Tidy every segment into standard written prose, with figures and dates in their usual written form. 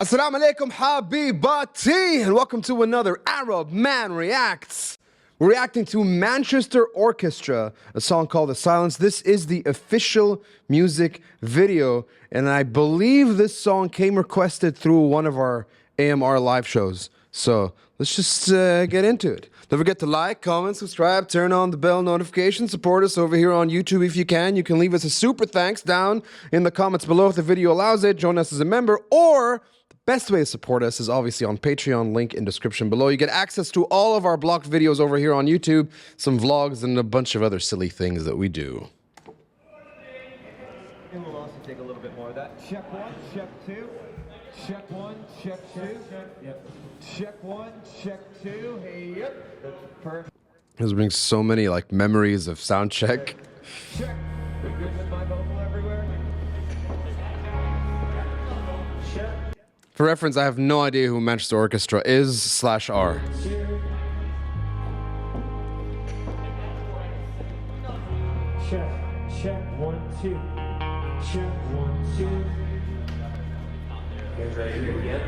Assalamu alaikum habibati, and welcome to another Arab Man Reacts. We're reacting to Manchester Orchestra, a song called The Silence. This is the official music video, and I believe this song came requested through one of our AMR live shows. So let's just get into it. Don't forget to like, comment, subscribe, turn on the bell notification, support us over here on YouTube if you can. You can leave us a super thanks down in the comments below if the video allows it. Join us as a member, or best way to support us is obviously on Patreon, link in description below. You get access to all of our blocked videos over here on YouTube, some vlogs, and a bunch of other silly things that we do. And we'll also take a little bit more of that. Check one, check two. Check one, check two. Yep. Check one, check two. Hey, yep. That's perfect. This brings so many like memories of sound check. Check. We good with my vocal everywhere? Check. For reference, I have no idea who Manchester Orchestra is /R. Check 1 2. Check 1 2. You guys ready to do it again?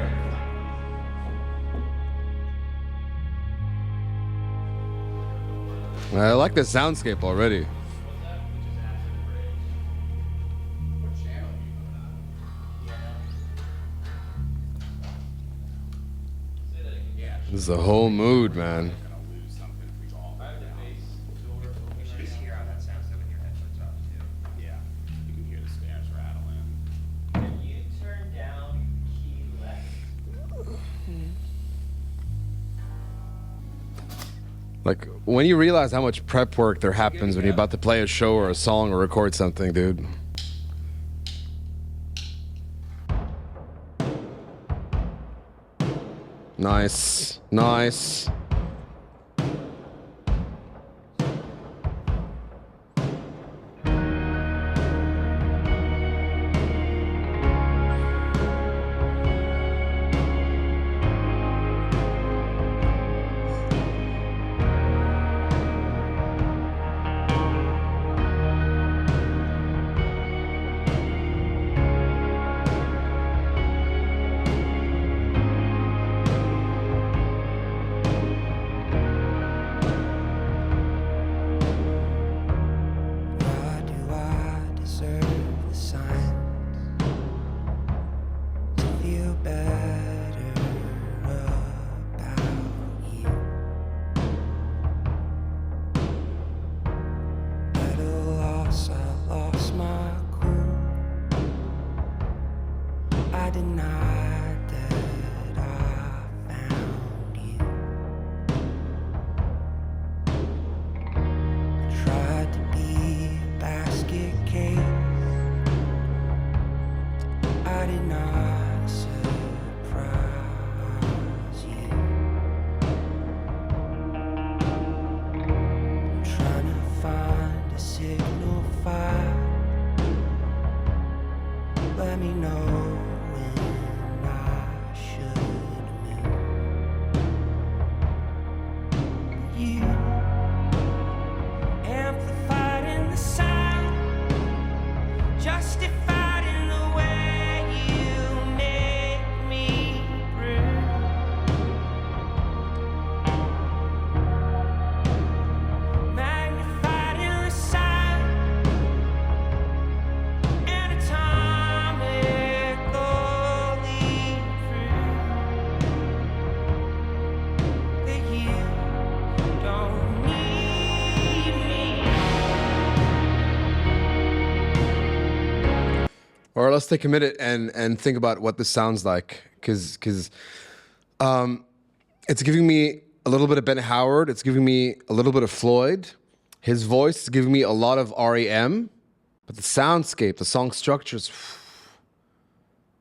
I like the soundscape already. This is the whole mood, man. Like, when you realize how much prep work there happens when you're about to play a show or a song or record something, dude. Nice, nice. Denied that I found you. I tried to be a basket case. I did not surprise you. I'm trying to find a signal fire. Let me know Or let's take a minute and think about what this sounds like, because it's giving me a little bit of Ben Howard, it's giving me a little bit of Floyd, his voice is giving me a lot of REM, but the soundscape, the song structures,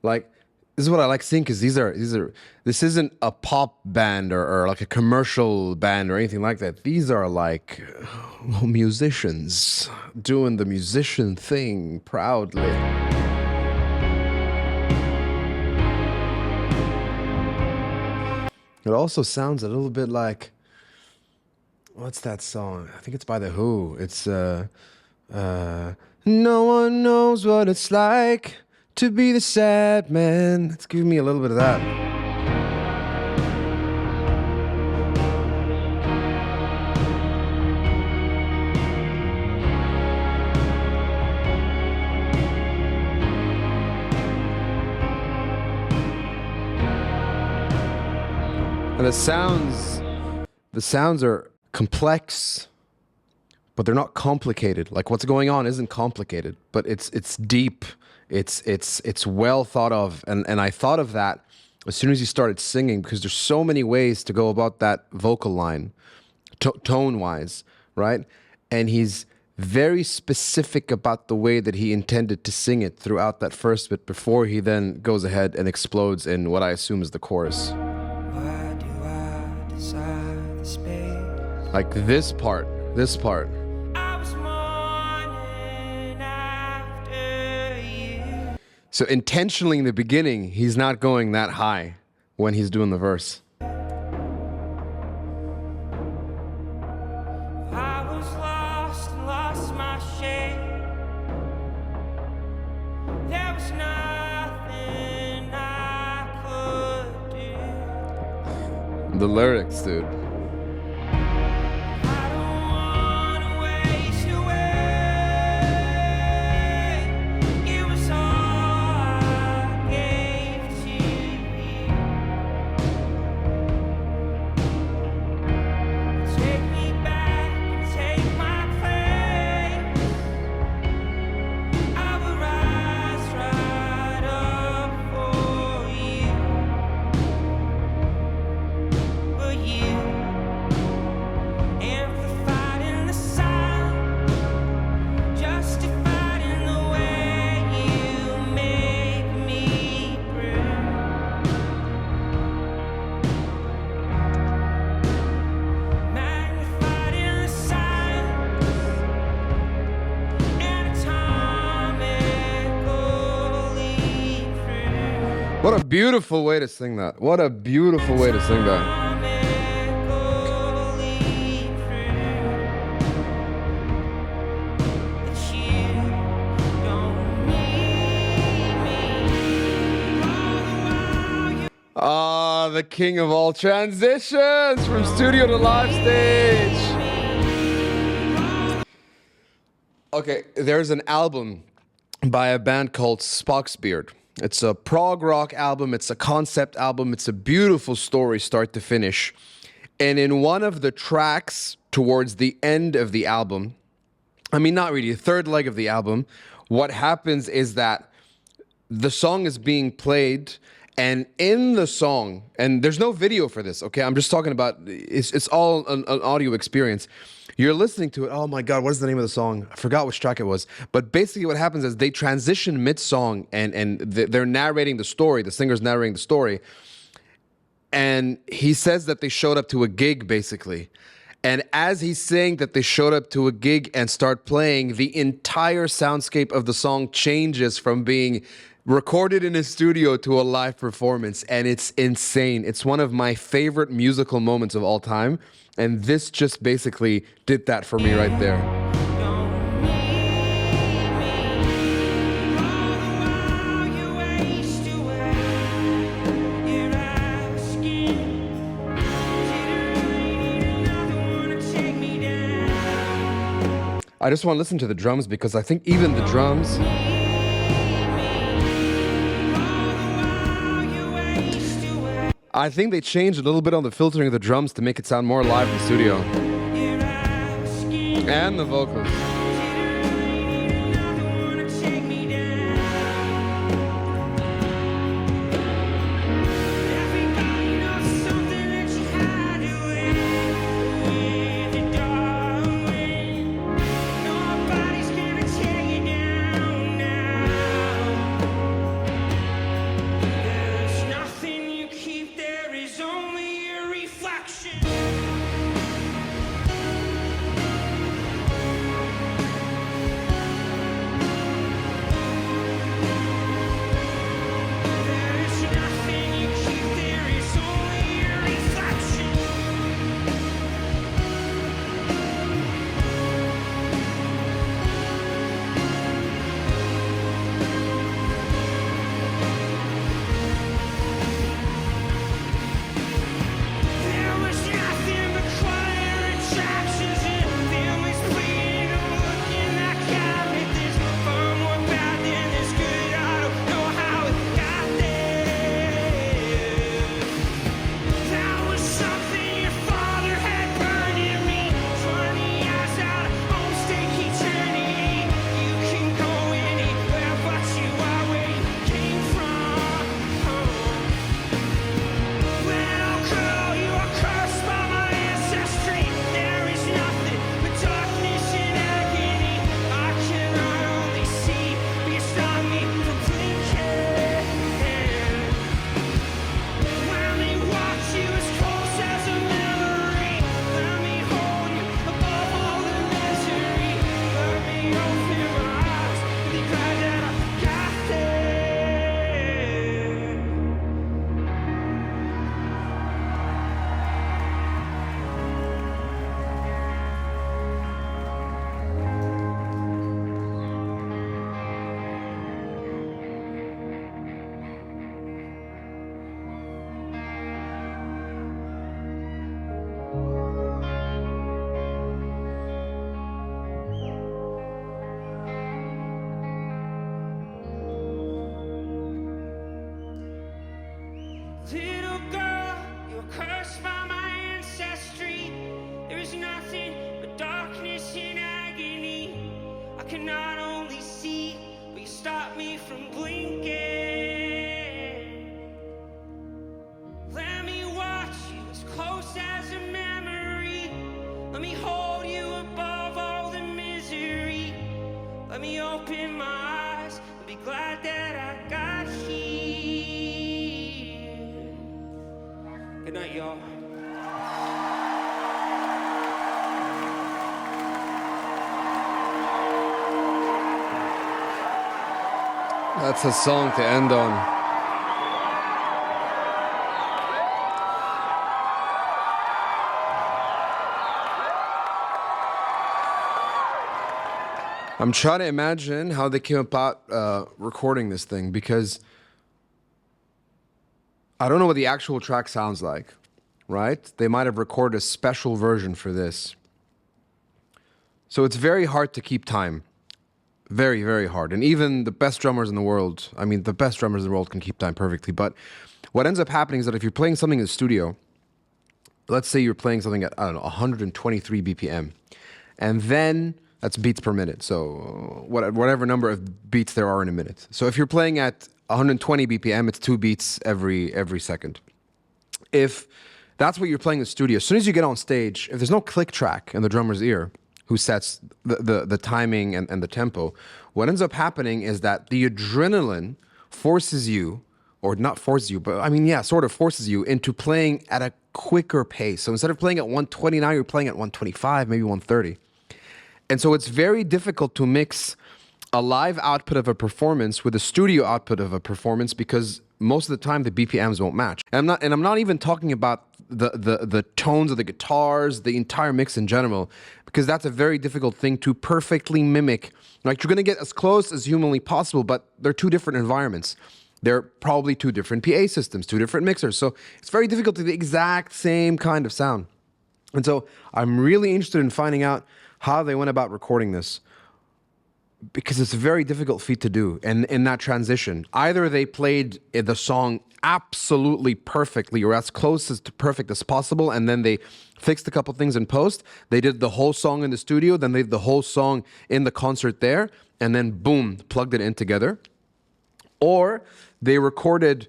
like, this is what I like seeing, because this isn't a pop band or like a commercial band or anything like that. These are like musicians doing the musician thing proudly. It also sounds a little bit like, what's that song? I think it's by The Who. It's no one knows what it's like to be the sad man. It's giving me a little bit of that. And the sounds are complex, but they're not complicated. Like what's going on isn't complicated, but it's deep. It's well thought of. And I thought of that as soon as he started singing, because there's so many ways to go about that vocal line, tone-wise, right? And he's very specific about the way that he intended to sing it throughout that first bit before he then goes ahead and explodes in what I assume is the chorus. Why do I desire the space? Like this part. I was mourning after you. So intentionally in the beginning, he's not going that high when he's doing the verse. I was lost and lost my shape. There was nothing I could do. The lyrics, dude. I don't wanna waste away. It was all I gave to you. Take me back and take my place. I will rise right up for you. But you amplified in the sound, justified in the way you make me breathe. Magnified in the silence, anatomically free. What a beautiful way to sing that. What a beautiful way to sing that. Ah, the king of all transitions from studio to live stage. Okay, there's an album by a band called Spock's Beard. It's a prog rock album. It's a concept album. It's a beautiful story, start to finish. And in one of the tracks towards the end of the album, I mean, not really, the third leg of the album, what happens is that the song is being played, and in the song, and there's no video for this, okay? I'm just talking about, it's all an audio experience. You're listening to it, oh my God, what is the name of the song? I forgot which track it was. But basically what happens is they transition mid-song, and they're narrating the story, the singer's narrating the story, and he says that they showed up to a gig, basically. And as he's saying that they showed up to a gig and start playing, the entire soundscape of the song changes from being recorded in a studio to a live performance, and it's insane. It's one of my favorite musical moments of all time, and this just basically did that for me right there. I just want to listen to the drums because I think even the drums... I think they changed a little bit on the filtering of the drums to make it sound more live in the studio. And the vocals. Little girl, you were cursed by my ancestry. There is nothing but darkness and agony. I can not only see, but you stop me from blinking. Let me watch you as close as a memory. Let me hold you above all the misery. Let me open my eyes and be glad that I got here. Good night, y'all. That's a song to end on. I'm trying to imagine how they came about recording this thing, because I don't know what the actual track sounds like, right? They might have recorded a special version for this. So it's very hard to keep time. Very, very hard. And even the best drummers in the world, I mean, the best drummers in the world can keep time perfectly. But what ends up happening is that if you're playing something in the studio, let's say you're playing something at, I don't know, 123 BPM, and then that's beats per minute. So whatever number of beats there are in a minute. So if you're playing at 120 BPM, it's 2 beats every second. If that's what you're playing in the studio, as soon as you get on stage, if there's no click track in the drummer's ear who sets the timing and the tempo, what ends up happening is that the adrenaline forces you, or not forces you, but I mean, yeah, sort of forces you into playing at a quicker pace. So instead of playing at 120, now you're playing at 125, maybe 130. And so it's very difficult to mix a live output of a performance with a studio output of a performance, because most of the time the BPMs won't match. And I'm not even talking about the tones of the guitars, the entire mix in general, because that's a very difficult thing to perfectly mimic. Like, you're gonna get as close as humanly possible, but they're two different environments. They're probably two different PA systems, two different mixers. So it's very difficult to get the exact same kind of sound. And so I'm really interested in finding out how they went about recording this, because it's a very difficult feat to do. And in that transition, either they played the song absolutely perfectly, or as close as to perfect as possible, and then they fixed a couple things in post. They did the whole song in the studio, then they did the whole song in the concert there, and then boom, plugged it in together. Or they recorded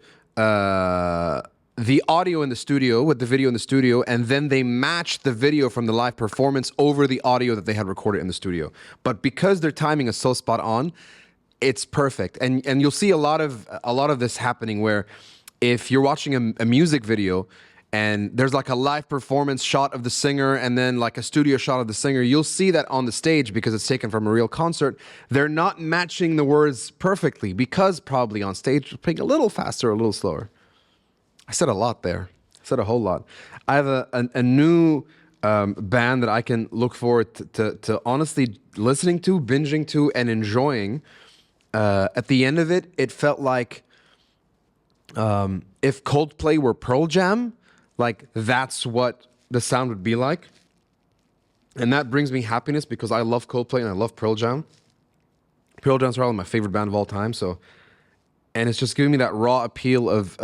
the audio in the studio with the video in the studio, and then they matched the video from the live performance over the audio that they had recorded in the studio. But because their timing is so spot on, it's perfect. And you'll see a lot of this happening, where if you're watching a music video and there's like a live performance shot of the singer and then like a studio shot of the singer, you'll see that on the stage, because it's taken from a real concert, they're not matching the words perfectly, because probably on stage they're playing a little faster, a little slower. I said a lot there. I said a whole lot. I have a new band that I can look forward to honestly listening to, binging to, and enjoying. At the end of it, it felt like if Coldplay were Pearl Jam, like that's what the sound would be like. And that brings me happiness, because I love Coldplay and I love Pearl Jam. Pearl Jam's probably my favorite band of all time, so... And it's just giving me that raw appeal of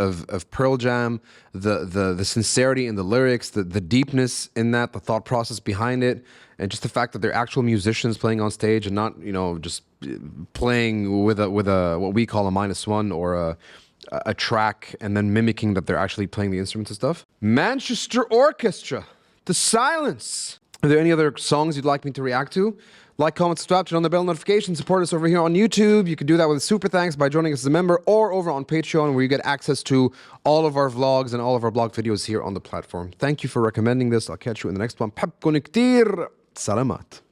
Pearl Jam, the sincerity in the lyrics, the deepness in that, the thought process behind it, and just the fact that they're actual musicians playing on stage and not, you know, just playing with a what we call a -1 or a track and then mimicking that they're actually playing the instruments and stuff. Manchester Orchestra, The Silence. Are there any other songs you'd like me to react to? Like, comment, subscribe, turn on the bell notification, support us over here on YouTube. You can do that with a super thanks by joining us as a member, or over on Patreon, where you get access to all of our vlogs and all of our blog videos here on the platform. Thank you for recommending this. I'll catch you in the next one. بحبكن كتير. Salamat.